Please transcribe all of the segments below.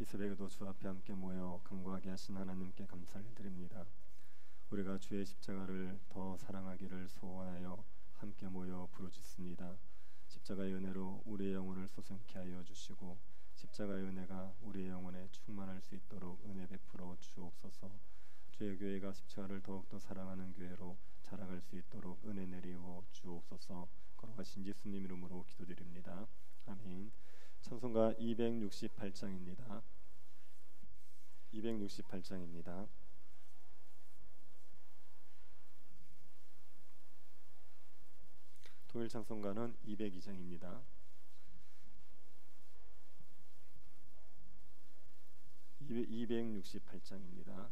이 새벽에도 주 앞에 함께 모여 간구하게 하신 하나님께 감사를 드립니다. 우리가 주의 십자가를 더 사랑하기를 소원하여 함께 모여 부르짖습니다. 십자가의 은혜로 우리의 영혼을 소생케 하여 주시고 십자가의 은혜가 우리의 영혼에 충만할 수 있도록 은혜 베풀어 주옵소서. 주의 교회가 십자가를 더욱더 사랑하는 교회로 자라갈 수 있도록 은혜 내리어 주옵소서. 거룩하신 예수님 이름으로 기도드립니다. 아멘. 찬송가 268장입니다. 268장입니다. 통일 찬송가는 202장입니다. 268장입니다.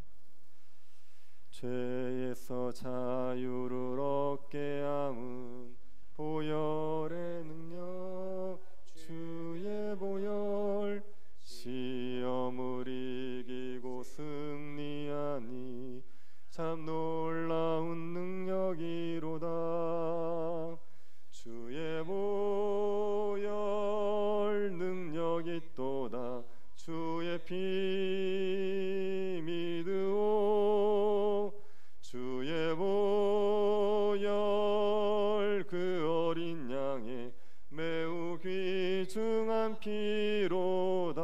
죄에서 자유를 얻게 함은 보혈의 능력 주의 보혈 시험을 이기고 승리하니 참 놀라운 능력이로다. 주의 보혈 능력이 또다. 주의 피 믿으오. 주의 보혈 그 어린 양의 매우 귀중한 피로다.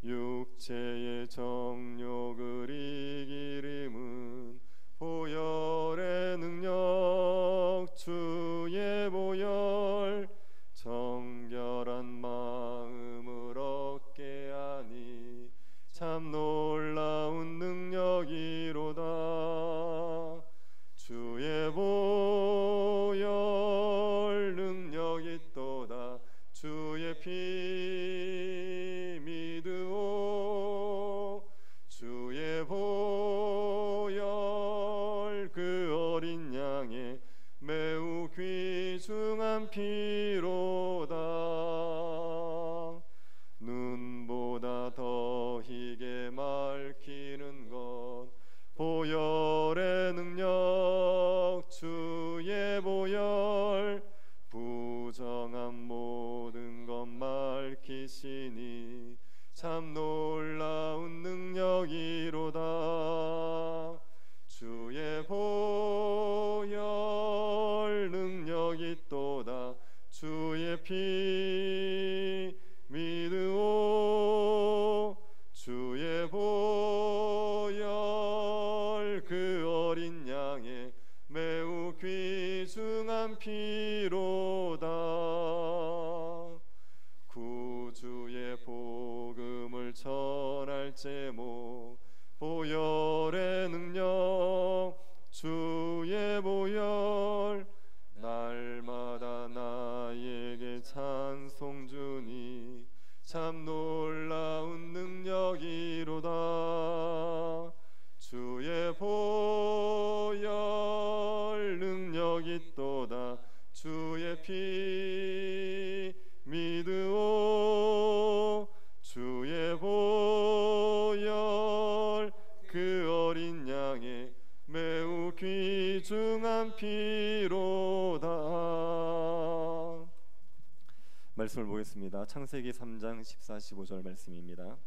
육체의 정욕을 이기림은 보혈의 능력 주의 보혈 정결한 마음을 얻게 하니 참 놀라운 능력이로다. 주의 보혈 능력이 또다. 주의 피 믿으오. 주의 보혈 그 어린 양의 매우 귀중한 피로다. 눈보다 더 희게 맑히는 것 보혈의 능력 주의 보혈 부정한 모든 것 맑히시니 참 놀라운 능력이로다. 주의 보혈 능력이 또다. 주의 피 믿으오. 주의 보혈 그 어린 양의 매우 귀중한 피로다. 구주의 복음을 전할 제목 보혈의 능력 주의 보혈 날마다 나에게 찬송 주니 참 놀라운 능력이로다. 주의 보혈 능력이 또다. 주의 피 믿으오. 주의 보혈 그 어린 양의 매우 귀중한 피로다. 말씀을 보겠습니다. 창세기 3장 14, 15절 말씀입니다.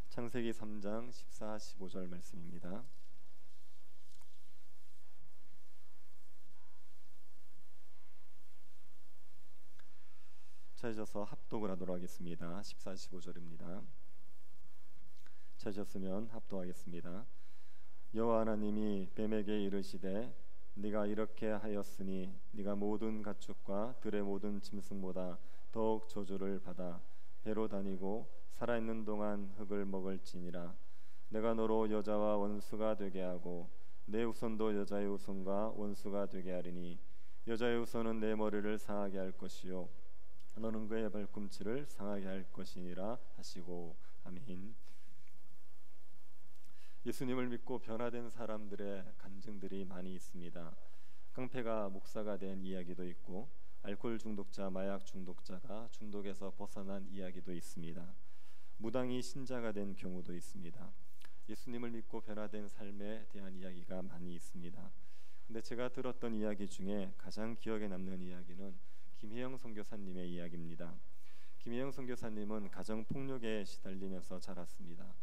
창세기 3장 14, 15절 말씀입니다. 찾으셔서 합독을 하도록 하겠습니다. 14, 15절입니다. 찾으셨으면 합독하겠습니다. 여호와 하나님이 뱀에게 이르시되 네가 이렇게 하였으니 네가 모든 가축과 들의 모든 짐승보다 더욱 저주를 받아 배로 다니고 살아있는 동안 흙을 먹을지니라. 내가 너로 여자와 원수가 되게 하고 내 후손도 여자의 후손과 원수가 되게 하리니 여자의 후손은 내 머리를 상하게 할 것이요 너는 그의 발꿈치를 상하게 할 것이니라 하시고. 아멘. 예수님을 믿고 변화된 사람들의 간증들이 많이 있습니다. 깡패가 목사가 된 이야기도 있고 알코올 중독자, 마약 중독자가 중독에서 벗어난 이야기도 있습니다. 무당이 신자가 된 경우도 있습니다. 예수님을 믿고 변화된 삶에 대한 이야기가 많이 있습니다. 근데 제가 들었던 이야기 중에 가장 기억에 남는 이야기는 김혜영 선교사님의 이야기입니다. 김혜영 선교사님은 가정 폭력에 시달리면서 자랐습니다.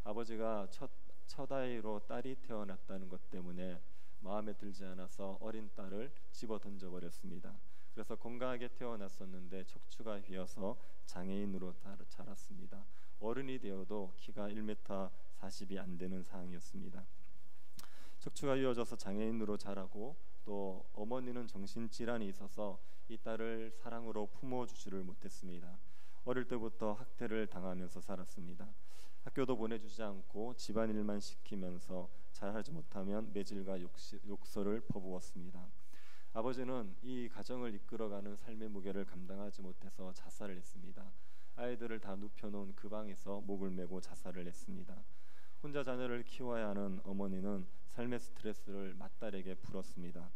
아버지가 첫 아이로 딸이 태어났다는 것 때문에 마음에 들지 않아서 어린 딸을 집어 던져버렸습니다. 그래서 건강하게 태어났었는데 척추가 휘어서 장애인으로 자랐습니다. 어른이 되어도 키가 1m 40이 안 되는 상황이었습니다. 척추가 휘어져서 장애인으로 자라고 또 어머니는 정신질환이 있어서 이 딸을 사랑으로 품어주지를 못했습니다. 어릴 때부터 학대를 당하면서 살았습니다. 학교도 보내주지 않고 집안일만 시키면서 잘하지 못하면 매질과 욕설을 퍼부었습니다. 아버지는 이 가정을 이끌어가는 삶의 무게를 감당하지 못해서 자살을 했습니다. 아이들을 다 눕혀놓은 그 방에서 목을 메고 자살을 했습니다. 혼자 자녀를 키워야 하는 어머니는 삶의 스트레스를 맏딸에게 풀었습니다.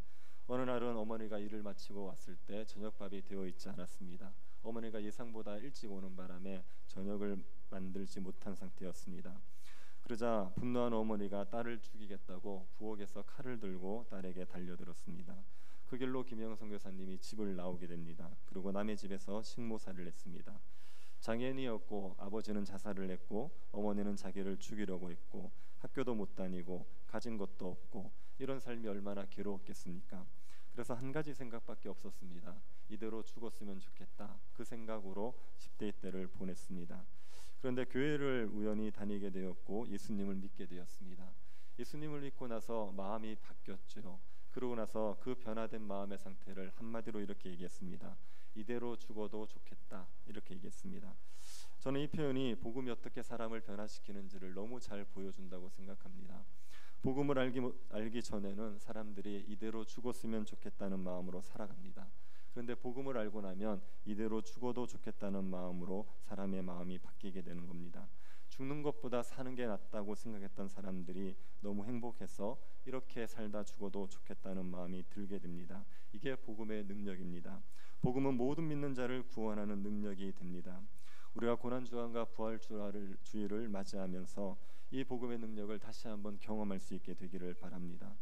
어느 날은 어머니가 일을 마치고 왔을 때 저녁밥이 되어 있지 않았습니다. 어머니가 예상보다 일찍 오는 바람에 저녁을 만들지 못한 상태였습니다. 그러자 분노한 어머니가 딸을 죽이겠다고 부엌에서 칼을 들고 딸에게 달려들었습니다. 그 길로 김영 선교사님이 집을 나오게 됩니다. 그리고 남의 집에서 식모살이를 했습니다. 장애인이었고 아버지는 자살을 했고 어머니는 자기를 죽이려고 했고 학교도 못 다니고 가진 것도 없고 이런 삶이 얼마나 괴로웠겠습니까? 그래서 한 가지 생각밖에 없었습니다. 이대로 죽었으면 좋겠다. 그 생각으로 10대 때를 보냈습니다. 그런데 교회를 우연히 다니게 되었고 예수님을 믿게 되었습니다. 예수님을 믿고 나서 마음이 바뀌었죠. 그러고 나서 그 변화된 마음의 상태를 한마디로 이렇게 얘기했습니다. 이대로 죽어도 좋겠다. 이렇게 얘기했습니다. 저는 이 표현이 복음이 어떻게 사람을 변화시키는지를 너무 잘 보여준다고 생각합니다. 복음을 알기 전에는 사람들이 이대로 죽었으면 좋겠다는 마음으로 살아갑니다. 그런데 복음을 알고 나면 이대로 죽어도 좋겠다는 마음으로 사람의 마음이 바뀌게 되는 겁니다. 죽는 것보다 사는 게 낫다고 생각했던 사람들이 너무 행복해서 이렇게 살다 죽어도 좋겠다는 마음이 들게 됩니다. 이게 복음의 능력입니다. 복음은 모든 믿는 자를 구원하는 능력이 됩니다. 우리가 고난주간과 부활주의를 맞이하면서 이 복음의 능력을 다시 한번 경험할 수 있게 되기를 바랍니다.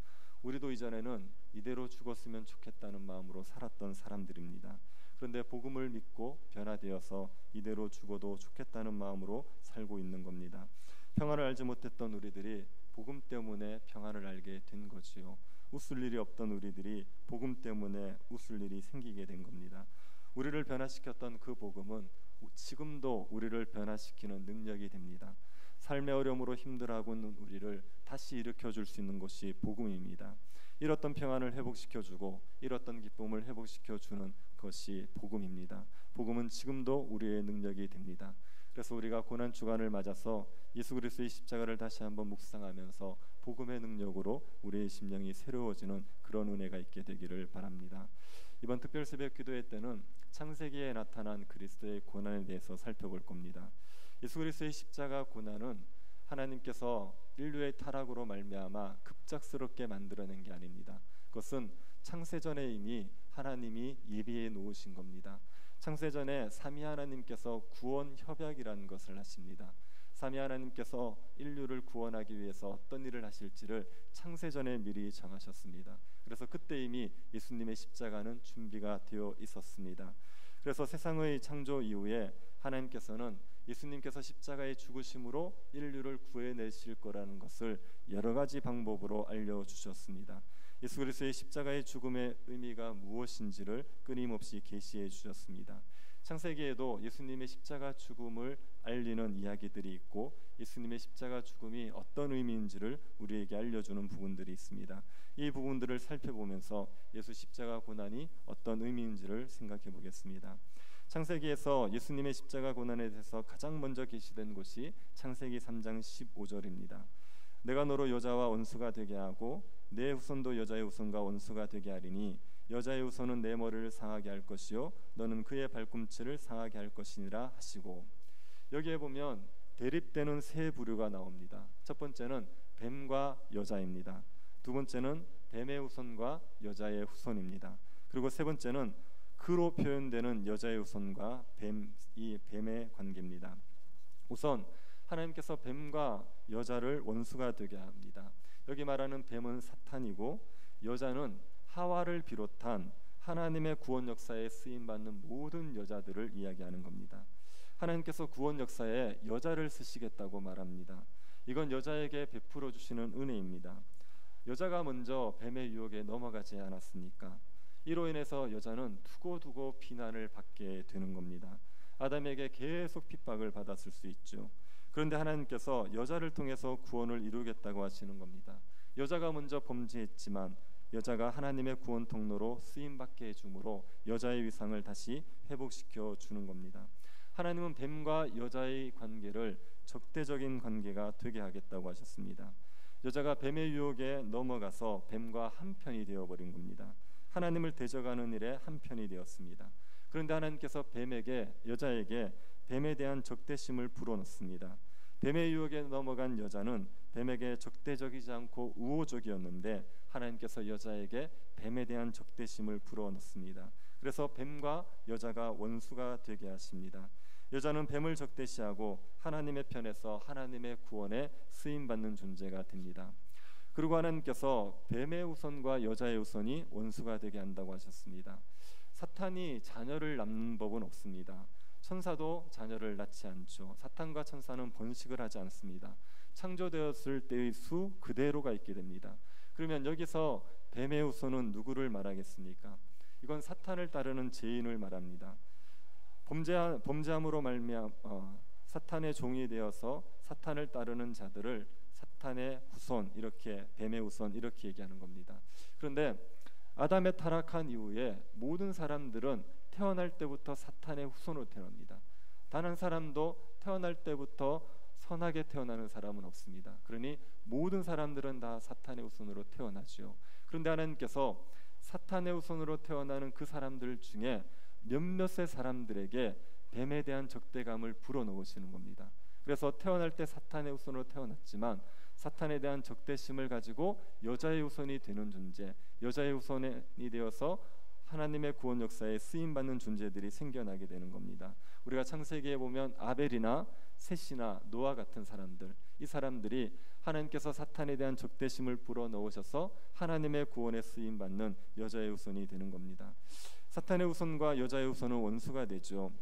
우리도 이전에는 이대로 죽었으면 좋겠다는 마음으로 살았던 사람들입니다. 그런데 복음을 믿고 변화되어서 이대로 죽어도 좋겠다는 마음으로 살고 있는 겁니다. 평안을 알지 못했던 우리들이 복음 때문에 평안을 알게 된 거지요. 웃을 일이 없던 우리들이 복음 때문에 웃을 일이 생기게 된 겁니다. 우리를 변화시켰던 그 복음은 지금도 우리를 변화시키는 능력이 됩니다. 삶의 어려움으로 힘들어하고 있는 우리를 다시 일으켜줄 수 있는 것이 복음입니다. 잃었던 평안을 회복시켜주고 잃었던 기쁨을 회복시켜주는 것이 복음입니다. 복음은 지금도 우리의 능력이 됩니다. 그래서 우리가 고난주간을 맞아서 예수 그리스도의 십자가를 다시 한번 묵상하면서 복음의 능력으로 우리의 심령이 새로워지는 그런 은혜가 있게 되기를 바랍니다. 이번 특별 새벽 기도회 때는 창세기에 나타난 그리스도의 고난에 대해서 살펴볼 겁니다. 예수 그리스도의 십자가 고난은 하나님께서 인류의 타락으로 말미암아 급작스럽게 만들어낸 게 아닙니다. 그것은 창세전에 이미 하나님이 예비해 놓으신 겁니다. 창세전에 삼위 하나님께서 구원 협약이라는 것을 하십니다. 삼위 하나님께서 인류를 구원하기 위해서 어떤 일을 하실지를 창세전에 미리 정하셨습니다. 그래서 그때 이미 예수님의 십자가는 준비가 되어 있었습니다. 그래서 세상의 창조 이후에 하나님께서는 예수님께서 십자가의 죽으심으로 인류를 구해내실 거라는 것을 여러 가지 방법으로 알려주셨습니다. 예수 그리스도의 십자가의 죽음의 의미가 무엇인지를 끊임없이 계시해 주셨습니다. 창세기에도 예수님의 십자가 죽음을 알리는 이야기들이 있고 예수님의 십자가 죽음이 어떤 의미인지를 우리에게 알려주는 부분들이 있습니다. 이 부분들을 살펴보면서 예수 십자가 고난이 어떤 의미인지를 생각해 보겠습니다. 창세기에서 예수님의 십자가 고난에 대해서 가장 먼저 계시된 곳이 창세기 3장 15절입니다. 내가 너로 여자와 원수가 되게 하고 내 후손도 여자의 후손과 원수가 되게 하리니 여자의 후손은 내 머리를 상하게 할 것이요 너는 그의 발꿈치를 상하게 할 것이니라 하시고, 여기에 보면 대립되는 세 부류가 나옵니다. 첫 번째는 뱀과 여자입니다. 두 번째는 뱀의 후손과 여자의 후손입니다. 그리고 세 번째는 그로 표현되는 여자의 후손과 뱀의 관계입니다. 우선 하나님께서 뱀과 여자를 원수가 되게 합니다. 여기 말하는 뱀은 사탄이고 여자는 하와를 비롯한 하나님의 구원 역사에 쓰임 받는 모든 여자들을 이야기하는 겁니다. 하나님께서 구원 역사에 여자를 쓰시겠다고 말합니다. 이건 여자에게 베풀어 주시는 은혜입니다. 여자가 먼저 뱀의 유혹에 넘어가지 않았습니까? 이로 인해서 여자는 두고두고 비난을 받게 되는 겁니다. 아담에게 계속 핍박을 받았을 수 있죠. 그런데 하나님께서 여자를 통해서 구원을 이루겠다고 하시는 겁니다. 여자가 먼저 범죄했지만 여자가 하나님의 구원 통로로 쓰임받게 해주므로 여자의 위상을 다시 회복시켜 주는 겁니다. 하나님은 뱀과 여자의 관계를 적대적인 관계가 되게 하겠다고 하셨습니다. 여자가 뱀의 유혹에 넘어가서 뱀과 한편이 되어버린 겁니다. 하나님을 대적하는 일에 한편이 되었습니다. 그런데 하나님께서 여자에게 뱀에 대한 적대심을 불어넣습니다. 뱀의 유혹에 넘어간 여자는 뱀에게 적대적이지 않고 우호적이었는데 하나님께서 여자에게 뱀에 대한 적대심을 불어넣습니다. 그래서 뱀과 여자가 원수가 되게 하십니다. 여자는 뱀을 적대시하고 하나님의 편에서 하나님의 구원에 쓰임받는 존재가 됩니다. 그리고 하나님께서 뱀의 후손과 여자의 후손이 원수가 되게 한다고 하셨습니다. 사탄이 자녀를 낳는 법은 없습니다. 천사도 자녀를 낳지 않죠. 사탄과 천사는 번식을 하지 않습니다. 창조되었을 때의 수 그대로가 있게 됩니다. 그러면 여기서 뱀의 후손은 누구를 말하겠습니까? 이건 사탄을 따르는 죄인을 말합니다. 범죄함으로 말미암아 사탄의 종이 되어서 사탄을 따르는 자들을 사탄의 후손, 이렇게 뱀의 후손 이렇게 얘기하는 겁니다. 그런데 아담의 타락한 이후에 모든 사람들은 태어날 때부터 사탄의 후손으로 태어납니다. 단 한 사람도 태어날 때부터 선하게 태어나는 사람은 없습니다. 그러니 모든 사람들은 다 사탄의 후손으로 태어나죠. 그런데 하나님께서 사탄의 후손으로 태어나는 그 사람들 중에 몇몇의 사람들에게 뱀에 대한 적대감을 불어넣으시는 겁니다. 그래서 태어날 때 사탄의 후손으로 태어났지만 사탄에 대한 적대심을 가지고 여자의 후손이 되는 존재, 여자의 후손이 되어서 하나님의 구원 역사에 쓰임받는 존재들이 생겨나게 되는 겁니다. 우리가 창세기에 보면 아벨이나 셋이나 노아 같은 사람들, 이 사람들이 하나님께서 사탄에 대한 적대심을 불어넣으셔서 하나님의 구원에 쓰임받는 여자의 후손이 되는 겁니다. 사탄의 후손과 여자의 후손은 원수가 되죠.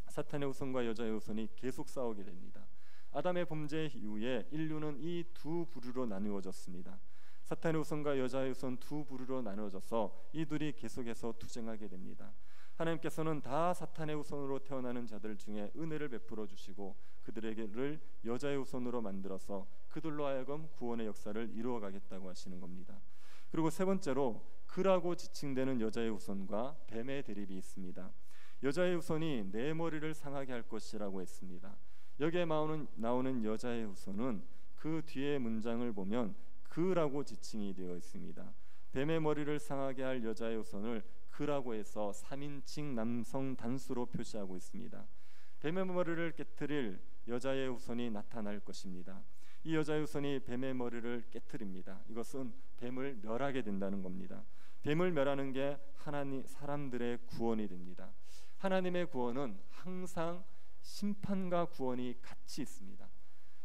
사탄의 후손과 여자의 후손이 계속 싸우게 됩니다. 아담의 범죄 이후에 인류는 이 두 부류로 나누어졌습니다. 사탄의 후손과 여자의 후손 두 부류로 나누어져서 이 둘이 계속해서 투쟁하게 됩니다. 하나님께서는 다 사탄의 후손으로 태어나는 자들 중에 은혜를 베풀어 주시고 그들에게를 여자의 후손으로 만들어서 그들로 하여금 구원의 역사를 이루어 가겠다고 하시는 겁니다. 그리고 세 번째로 그라고 지칭되는 여자의 후손과 뱀의 대립이 있습니다. 여자의 후손이 내 머리를 상하게 할 것이라고 했습니다. 여기에 나오는 여자의 후손은 그 뒤에 문장을 보면 그라고 지칭이 되어 있습니다. 뱀의 머리를 상하게 할 여자의 후손을 그라고 해서 3인칭 남성 단수로 표시하고 있습니다. 뱀의 머리를 깨트릴 여자의 후손이 나타날 것입니다. 이 여자의 후손이 뱀의 머리를 깨트립니다. 이것은 뱀을 멸하게 된다는 겁니다. 뱀을 멸하는 게 사람들의 구원이 됩니다. 하나님의 구원은 항상 심판과 구원이 같이 있습니다.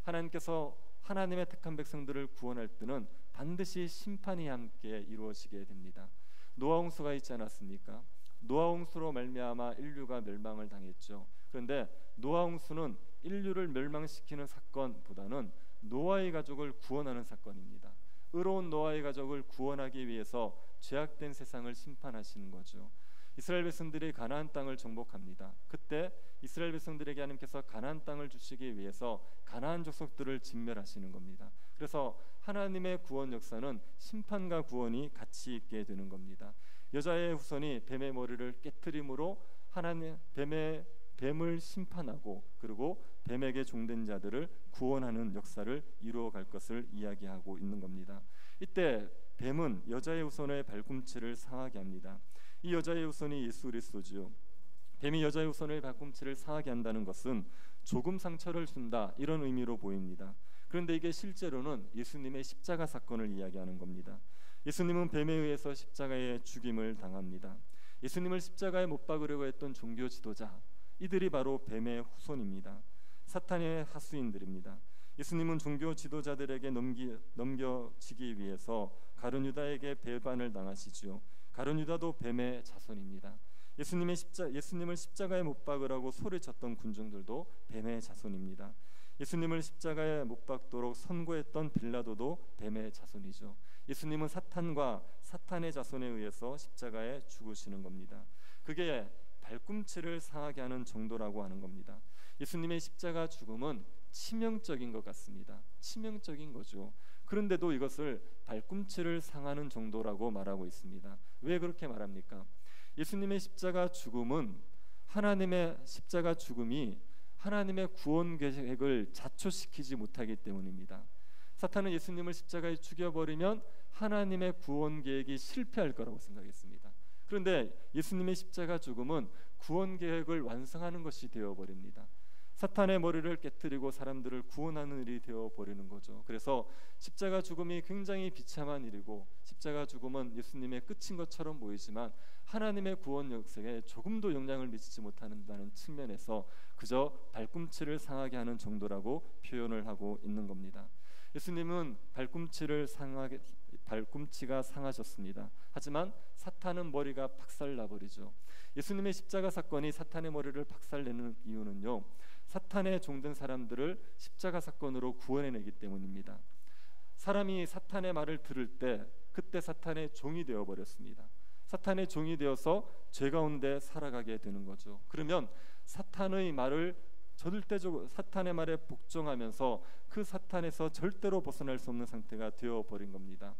하나님께서 하나님의 택한 백성들을 구원할 때는 반드시 심판이 함께 이루어지게 됩니다. 노아 홍수가 있지 않았습니까? 노아 홍수로 말미암아 인류가 멸망을 당했죠. 그런데 노아 홍수는 인류를 멸망시키는 사건보다는 노아의 가족을 구원하는 사건입니다. 의로운 노아의 가족을 구원하기 위해서 죄악된 세상을 심판하시는 거죠. 이스라엘 백성들이 가나안 땅을 정복합니다. 그때 이스라엘 백성들에게 하나님께서 가나안 땅을 주시기 위해서 가나안 족속들을 진멸하시는 겁니다. 그래서 하나님의 구원 역사는 심판과 구원이 같이 있게 되는 겁니다. 여자의 후손이 뱀의 머리를 깨트림으로 뱀을 심판하고 그리고 뱀에게 종된 자들을 구원하는 역사를 이루어 갈 것을 이야기하고 있는 겁니다. 이때 뱀은 여자의 후손의 발꿈치를 상하게 합니다. 이 여자의 후손이 예수 그리스도지요. 뱀이 여자의 후손의 발꿈치를 상하게 한다는 것은 조금 상처를 준다, 이런 의미로 보입니다. 그런데 이게 실제로는 예수님의 십자가 사건을 이야기하는 겁니다. 예수님은 뱀에 의해서 십자가에 죽임을 당합니다. 예수님을 십자가에 못 박으려고 했던 종교 지도자, 이들이 바로 뱀의 후손입니다. 사탄의 하수인들입니다. 예수님은 종교 지도자들에게 넘겨지기 위해서 가룟 유다에게 배반을 당하시지요. 가룟 유다도 뱀의 자손입니다. 예수님을 십자가에 못 박으라고 소리쳤던 군중들도 뱀의 자손입니다. 예수님을 십자가에 못 박도록 선고했던 빌라도도 뱀의 자손이죠. 예수님은 사탄과 사탄의 자손에 의해서 십자가에 죽으시는 겁니다. 그게 발꿈치를 상하게 하는 정도라고 하는 겁니다. 예수님의 십자가 죽음은 치명적인 것 같습니다. 치명적인 거죠. 그런데도 이것을 발꿈치를 상하는 정도라고 말하고 있습니다. 왜 그렇게 말합니까? 예수님의 십자가 죽음은 하나님의 십자가 죽음이 하나님의 구원 계획을 자초시키지 못하기 때문입니다. 사탄은 예수님을 십자가에 죽여버리면 하나님의 구원 계획이 실패할 거라고 생각했습니다. 그런데 예수님의 십자가 죽음은 구원 계획을 완성하는 것이 되어버립니다. 사탄의 머리를 깨뜨리고 사람들을 구원하는 일이 되어버리는 거죠. 그래서 십자가 죽음이 굉장히 비참한 일이고 십자가 죽음은 예수님의 끝인 것처럼 보이지만 하나님의 구원 역사에 조금도 영향을 미치지 못한다는 측면에서 그저 발꿈치를 상하게 하는 정도라고 표현을 하고 있는 겁니다. 예수님은 발꿈치가 상하셨습니다. 하지만 사탄은 머리가 박살나버리죠. 예수님의 십자가 사건이 사탄의 머리를 박살내는 이유는요, 사탄의 종된 사람들을 십자가 사건으로 구원해내기 때문입니다. 사람이 사탄의 말을 들을 때 그때 사탄의 종이 되어버렸습니다. 사탄의 종이 되어서 죄 가운데 살아가게 되는 거죠. 그러면 사탄의 말을 절대적으로 사탄의 말에 복종하면서 그 사탄에서 절대로 벗어날 수 없는 상태가 되어버린 겁니다.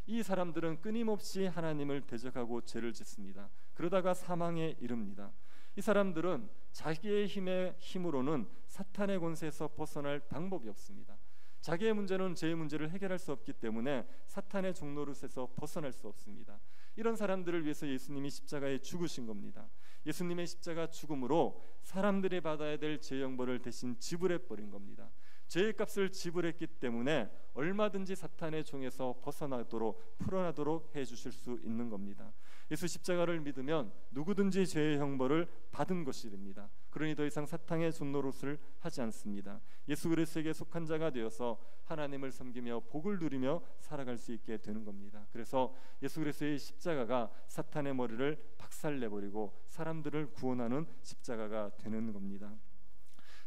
이 사람들은 끊임없이 하나님을 대적하고 죄를 짓습니다. 그러다가 사망에 이릅니다. 이 사람들은 자기의 힘으로는 사탄의 권세에서 벗어날 방법이 없습니다. 자기의 문제는 제 문제를 해결할 수 없기 때문에 사탄의 종노릇에서 벗어날 수 없습니다. 이런 사람들을 위해서 예수님이 십자가에 죽으신 겁니다. 예수님의 십자가 죽음으로 사람들이 받아야 될 죄형벌을 대신 지불해버린 겁니다. 죄의 값을 지불했기 때문에 얼마든지 사탄의 종에서 벗어나도록 풀어나도록 해주실 수 있는 겁니다. 예수 십자가를 믿으면 누구든지 죄의 형벌을 받은 것이 됩니다. 그러니 더 이상 사탄의 종노릇을 하지 않습니다. 예수 그리스도에게 속한 자가 되어서 하나님을 섬기며 복을 누리며 살아갈 수 있게 되는 겁니다. 그래서 예수 그리스도의 십자가가 사탄의 머리를 박살내버리고 사람들을 구원하는 십자가가 되는 겁니다.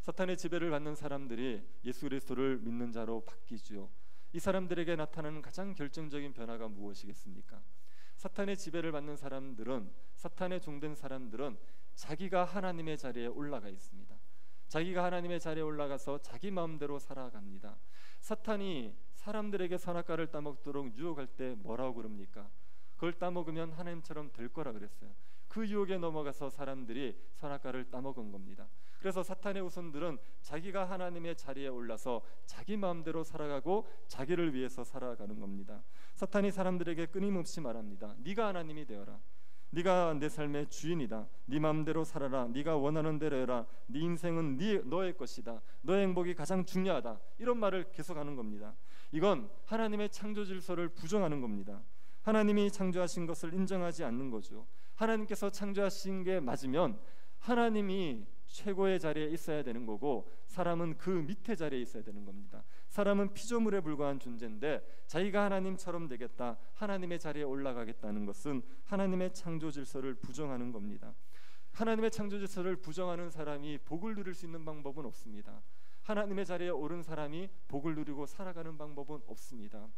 사탄의 지배를 받는 사람들이 예수 그리스도를 믿는 자로 바뀌지요. 이 사람들에게 나타나는 가장 결정적인 변화가 무엇이겠습니까? 사탄의 지배를 받는 사람들은, 사탄의 종된 사람들은 자기가 하나님의 자리에 올라가 있습니다. 자기가 하나님의 자리에 올라가서 자기 마음대로 살아갑니다. 사탄이 사람들에게 선악과를 따먹도록 유혹할 때 뭐라고 그럽니까? 그걸 따먹으면 하나님처럼 될 거라 그랬어요. 그 유혹에 넘어가서 사람들이 선악과를 따먹은 겁니다. 그래서 사탄의 후손들은 자기가 하나님의 자리에 올라서 자기 마음대로 살아가고 자기를 위해서 살아가는 겁니다. 사탄이 사람들에게 끊임없이 말합니다. 네가 하나님이 되어라. 네가 내 삶의 주인이다. 네 마음대로 살아라. 네가 원하는 대로 해라. 네 인생은 너의 것이다. 너의 행복이 가장 중요하다. 이런 말을 계속하는 겁니다. 이건 하나님의 창조 질서를 부정하는 겁니다. 하나님이 창조하신 것을 인정하지 않는 거죠. 하나님께서 창조하신 게 맞으면 하나님이 최고의 자리에 있어야 되는 거고 사람은 그 밑에 자리에 있어야 되는 겁니다. 사람은 피조물에 불과한 존재인데 자기가 하나님처럼 되겠다, 하나님의 자리에 올라가겠다는 것은 하나님의 창조 질서를 부정하는 겁니다. 하나님의 창조 질서를 부정하는 사람이 복을 누릴 수 있는 방법은 없습니다. 하나님의 자리에 오른 사람이 복을 누리고 살아가는 방법은 없습니다.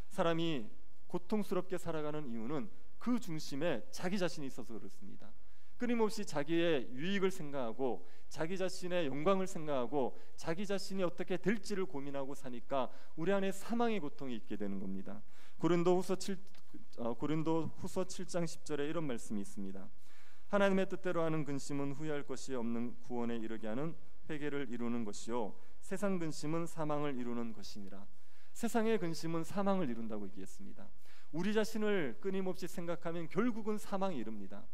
사람이 고통스럽게 살아가는 이유는 그 중심에 자기 자신이 있어서 그렇습니다. 끊임없이 자기의 유익을 생각하고 자기 자신의 영광을 생각하고 자기 자신이 어떻게 될지를 고민하고 사니까 우리 안에 사망의 고통이 있게 되는 겁니다. 고린도후서 7장 10절에 이런 말씀이 있습니다. 하나님의 뜻대로 하는 근심은 후회할 것이 없는 구원에 이르게 하는 회개를 이루는 것이요 세상 근심은 사망을 이루는 것이니라. 세상의 근심은 사망을 이룬다고 얘기했습니다. 우리 자신을 끊임없이 생각하면 결국은 사망에 이릅니다.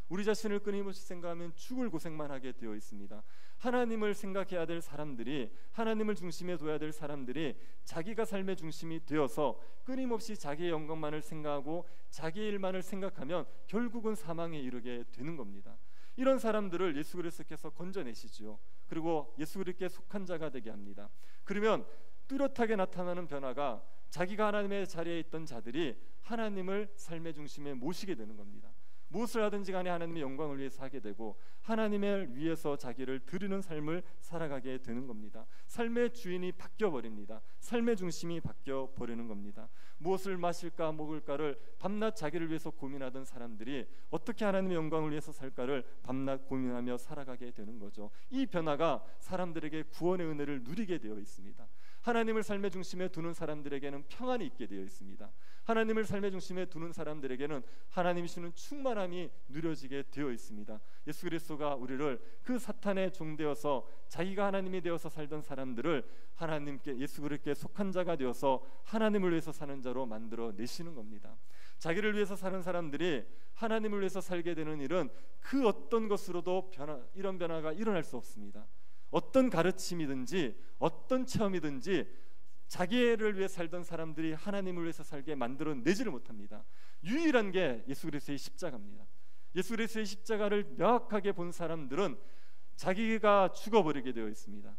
우리 자신을 끊임없이 생각하면 죽을 고생만 하게 되어 있습니다. 하나님을 생각해야 될 사람들이, 하나님을 중심에 둬야 될 사람들이 자기가 삶의 중심이 되어서 끊임없이 자기의 영광만을 생각하고 자기의 일만을 생각하면 결국은 사망에 이르게 되는 겁니다. 이런 사람들을 예수 그리스도께서 건져내시지요. 그리고 예수 그리스도께 속한 자가 되게 합니다. 그러면 뚜렷하게 나타나는 변화가 자기가 하나님의 자리에 있던 자들이 하나님을 삶의 중심에 모시게 되는 겁니다. 무엇을 하든지 간에 하나님의 영광을 위해서 하게 되고 하나님을 위해서 자기를 드리는 삶을 살아가게 되는 겁니다. 삶의 주인이 바뀌어 버립니다. 삶의 중심이 바뀌어 버리는 겁니다. 무엇을 마실까 먹을까를 밤낮 자기를 위해서 고민하던 사람들이 어떻게 하나님의 영광을 위해서 살까를 밤낮 고민하며 살아가게 되는 거죠. 이 변화가 사람들에게 구원의 은혜를 누리게 되어 있습니다. 하나님을 삶의 중심에 두는 사람들에게는 평안이 있게 되어 있습니다. 하나님을 삶의 중심에 두는 사람들에게는 하나님이 주는 충만함이 누려지게 되어 있습니다. 예수 그리스도가 우리를 그 사탄의 종 되어서 자기가 하나님이 되어서 살던 사람들을 하나님께 예수 그리스도께 속한 자가 되어서 하나님을 위해서 사는 자로 만들어 내시는 겁니다. 자기를 위해서 사는 사람들이 하나님을 위해서 살게 되는 일은 그 어떤 것으로도 이런 변화가 일어날 수 없습니다. 어떤 가르침이든지 어떤 체험이든지 자기를 위해 살던 사람들이 하나님을 위해서 살게 만들어 내지를 못합니다. 유일한 게 예수 그리스도의 십자가입니다. 예수 그리스도의 십자가를 명확하게 본 사람들은 자기가 죽어버리게 되어 있습니다.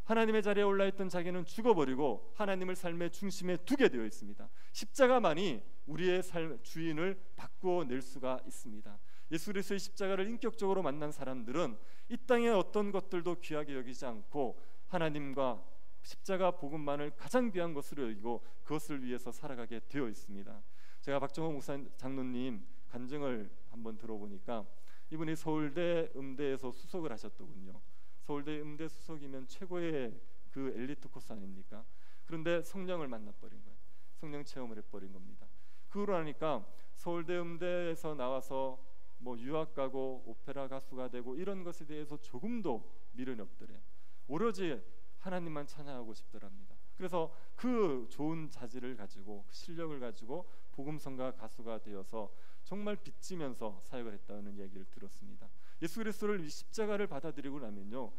하나님의 자리에 올라있던 자기는 죽어버리고 하나님을 삶의 중심에 두게 되어 있습니다. 십자가만이 우리의 주인을 바꾸어 낼 수가 있습니다. 예수 그리스도의 십자가를 인격적으로 만난 사람들은 이 땅의 어떤 것들도 귀하게 여기지 않고 하나님과 십자가 복음만을 가장 귀한 것으로 여기고 그것을 위해서 살아가게 되어 있습니다. 제가 박정호 목사 장로님 간증을 한번 들어보니까 이분이 서울대 음대에서 수석을 하셨더군요. 서울대 음대 수석이면 최고의 그 엘리트 코스 아닙니까? 그런데 성령을 만나버린 거예요. 성령 체험을 해버린 겁니다. 그러고 나니까 서울대 음대에서 나와서 뭐 유학 가고 오페라 가수가 되고 이런 것에 대해서 조금도 미련이 없더래요. 오로지 하나님만 찬양하고 싶더랍니다. 그래서 그 좋은 자질을 가지고 그 실력을 가지고 복음성가 가수가 되어서 정말 빚지면서 사역을 했다는 얘기를 들었습니다. 예수 그리스도를 십자가를 받아들이고 나면요,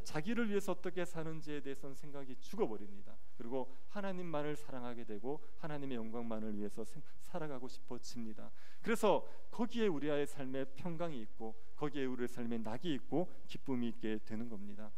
자기를 위해서 어떻게 사는지에 대해서는 생각이 죽어버립니다. 그리고 하나님만을 사랑하게 되고 하나님의 영광만을 위해서 살아가고 싶어집니다. 그래서 거기에 우리의 삶의 평강이 있고 거기에 우리의 삶의 낙이 있고 기쁨이 있게 되는 겁니다.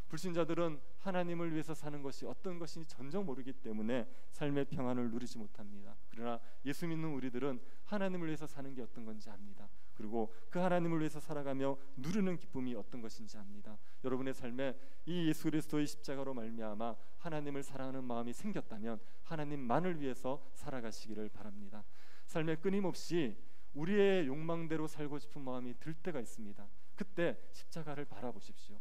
불신자들은 하나님을 위해서 사는 것이 어떤 것인지 전혀 모르기 때문에 삶의 평안을 누리지 못합니다. 그러나 예수 믿는 우리들은 하나님을 위해서 사는 게 어떤 건지 압니다. 그리고 그 하나님을 위해서 살아가며 누리는 기쁨이 어떤 것인지 압니다. 여러분의 삶에 이 예수 그리스도의 십자가로 말미암아 하나님을 사랑하는 마음이 생겼다면 하나님만을 위해서 살아가시기를 바랍니다. 삶에 끊임없이 우리의 욕망대로 살고 싶은 마음이 들 때가 있습니다. 그때 십자가를 바라보십시오.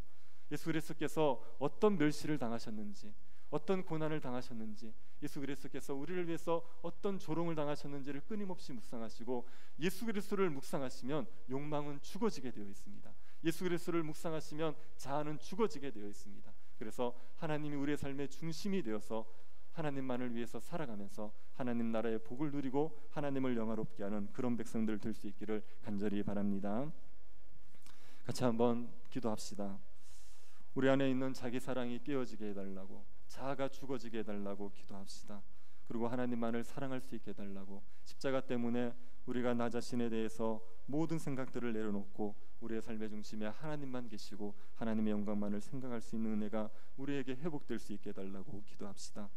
예수 그리스도께서 어떤 멸시를 당하셨는지, 어떤 고난을 당하셨는지, 예수 그리스도께서 우리를 위해서 어떤 조롱을 당하셨는지를 끊임없이 묵상하시고 예수 그리스도를 묵상하시면 욕망은 죽어지게 되어 있습니다. 예수 그리스도를 묵상하시면 자아는 죽어지게 되어 있습니다. 그래서 하나님이 우리의 삶의 중심이 되어서 하나님만을 위해서 살아가면서 하나님 나라의 복을 누리고 하나님을 영화롭게 하는 그런 백성들 될 수 있기를 간절히 바랍니다. 같이 한번 기도합시다. 우리 안에 있는 자기 사랑이 깨어지게 해달라고, 자아가 죽어지게 해달라고 기도합시다. 그리고 하나님만을 사랑할 수 있게 해달라고, 십자가 때문에 우리가 나 자신에 대해서 모든 생각들을 내려놓고 우리의 삶의 중심에 하나님만 계시고 하나님의 영광만을 생각할 수 있는 은혜가 우리에게 회복될 수 있게 해달라고 기도합시다.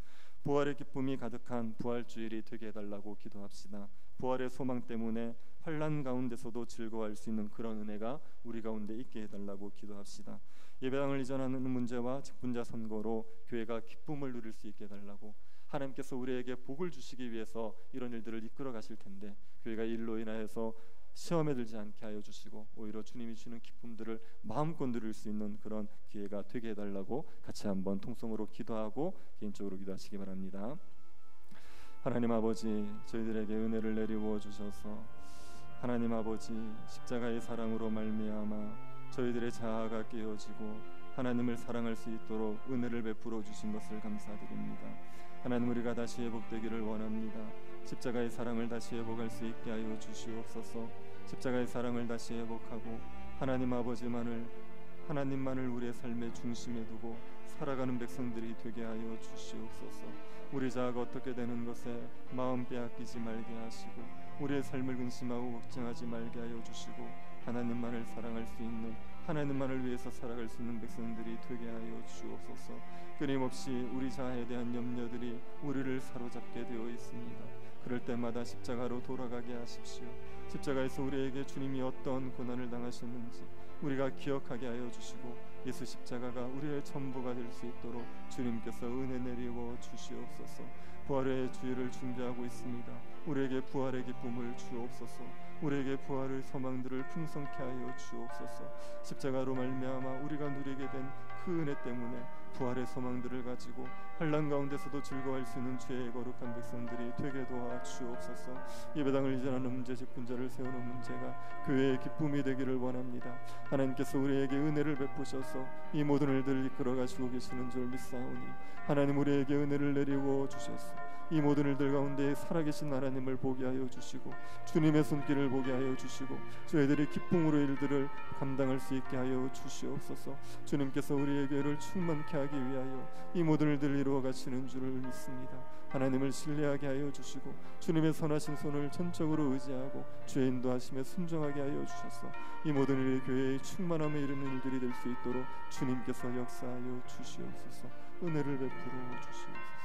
부활의 기쁨이 가득한 부활주일이 되게 해달라고 기도합시다. 부활의 소망 때문에 환난 가운데서도 즐거워할 수 있는 그런 은혜가 우리 가운데 있게 해달라고 기도합시다. 예배당을 이전하는 문제와 직분자 선거로 교회가 기쁨을 누릴 수 있게 해달라고, 하나님께서 우리에게 복을 주시기 위해서 이런 일들을 이끌어 가실 텐데 교회가 일로 인하여서 시험에 들지 않게 하여 주시고 오히려 주님이 주는 기쁨들을 마음껏 누릴 수 있는 그런 기회가 되게 해달라고 같이 한번 통성으로 기도하고 개인적으로 기도하시기 바랍니다. 하나님 아버지, 저희들에게 은혜를 내리워 주셔서 하나님 아버지 십자가의 사랑으로 말미암아 저희들의 자아가 깨어지고 하나님을 사랑할 수 있도록 은혜를 베풀어 주신 것을 감사드립니다. 하나님, 우리가 다시 회복되기를 원합니다. 십자가의 사랑을 다시 회복할 수 있게 하여 주시옵소서. 십자가의 사랑을 다시 회복하고 하나님 아버지만을, 하나님만을 우리의 삶의 중심에 두고 살아가는 백성들이 되게 하여 주시옵소서. 우리 자아가 어떻게 되는 것에 마음 빼앗기지 말게 하시고 우리의 삶을 근심하고 걱정하지 말게 하여 주시고 하나님만을 사랑할 수 있는 하나님만을 위해서 살아갈 수 있는 백성들이 되게 하여 주옵소서. 끊임없이 우리 자아에 대한 염려들이 우리를 사로잡게 되어 있습니다. 그럴 때마다 십자가로 돌아가게 하십시오. 십자가에서 우리에게 주님이 어떤 고난을 당하셨는지 우리가 기억하게 하여 주시고 예수 십자가가 우리의 전부가 될 수 있도록 주님께서 은혜 내리고 주시옵소서. 부활의 주일을 준비하고 있습니다. 우리에게 부활의 기쁨을 주옵소서. 우리에게 부활의 소망들을 풍성케 하여 주옵소서. 십자가로 말미암아 우리가 누리게 된 그 은혜 때문에 부활의 소망들을 가지고 환난 가운데서도 즐거워할 수 있는 주의 거룩한 백성들이 되게 도와 주옵소서. 예배당을 이전하는 문제, 직분자를 세우는 문제가 교회의 기쁨이 되기를 원합니다. 하나님께서 우리에게 은혜를 베푸셔서 이 모든 일들을 이끌어 가시고 계시는 줄 믿사오니 하나님 우리에게 은혜를 내리고 주셔서 이 모든 일들 가운데 살아계신 하나님을 보게 하여 주시고 주님의 손길을 보게 하여 주시고 저희들이 기쁨으로 일들을 감당할 수 있게 하여 주시옵소서. 주님께서 우리의 교회를 충만케 하기 위하여 이 모든 일들을 이루어 가시는 줄을 믿습니다. 하나님을 신뢰하게 하여 주시고 주님의 선하신 손을 전적으로 의지하고 주의 인도하심에 순종하게 하여 주셔서 이 모든 일이 교회의 충만함에 이르는 일들이 될 수 있도록 주님께서 역사하여 주시옵소서. 은혜를 베풀어 주시옵소서.